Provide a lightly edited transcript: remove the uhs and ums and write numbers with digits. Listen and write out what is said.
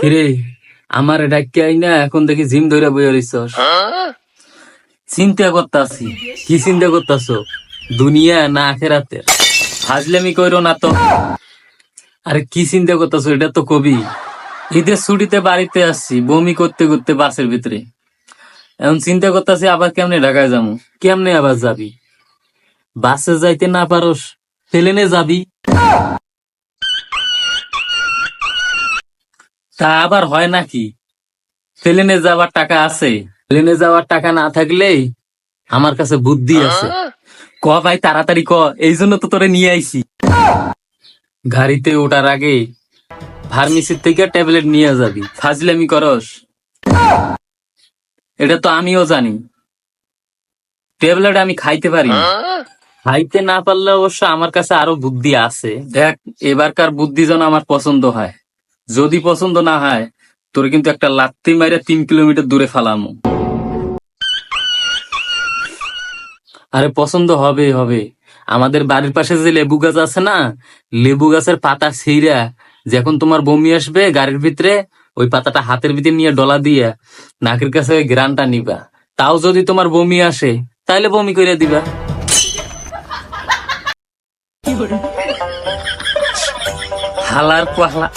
কিরে, আমার ডাক্কে আই না এখন দেখি জিম ধরে বইয়া রইছস। চিন্তা করতাছি। কি চিন্তা করতাছো? দুনিয়া না আখেরাতের? ফাজলামি কইরো না তো। আরে কি চিন্তা করতাছো এটা তো কবি। ঈদের ছুটিতে বাড়িতে আসছি বমি করতে করতে বাসের ভিতরে। এখন চিন্তা করতাছি আবার কেমনে ঢাকায় যাবো। কেমনে আবার যাবি? বাসে যাইতে না পারোস, প্লেনে যাবি। তা আবার হয় নাকি? প্লেনে যাওয়ার টাকা আছে। প্লেনে যাওয়ার টাকা না থাকলেই আমার কাছে বুদ্ধি আছে। ক ভাই তাড়াতাড়ি ক, এই জন্য তো তোরে নিয়ে আইছি। গাড়িতে ওঠার আগে ফার্মেসির থেকে ট্যাবলেট নিয়ে যাবি। ফাজলামি করস? এটা তো আমিও জানি। ট্যাবলেট আমি খাইতে পারি না। খাইতে না পারলে অবশ্য আমার কাছে আরো বুদ্ধি আছে। দেখ, এবারকার বুদ্ধি যেন আমার পছন্দ হয়। যদি পছন্দ না হয় তোর কিন্তু একটা লাত্তি মাইরে 3 কিলোমিটার দূরে ফালামু। আরে পছন্দ হবে হবে। আমাদের বাড়ির পাশে যে লেবু গাছ আছে না, লেবু গাছের পাতা ছিঁড়া যখন তোমার বমি আসবে গাড়ির ভিতরে, ওই পাতাটা হাতের ভিতরে নিয়ে ডলা দিয়ে নাকের কাছে ওই ঘ্রাণটা নিবা। তাও যদি তোমার বমি আসে তাইলে বমি করে দিবা। হালার পাহলা।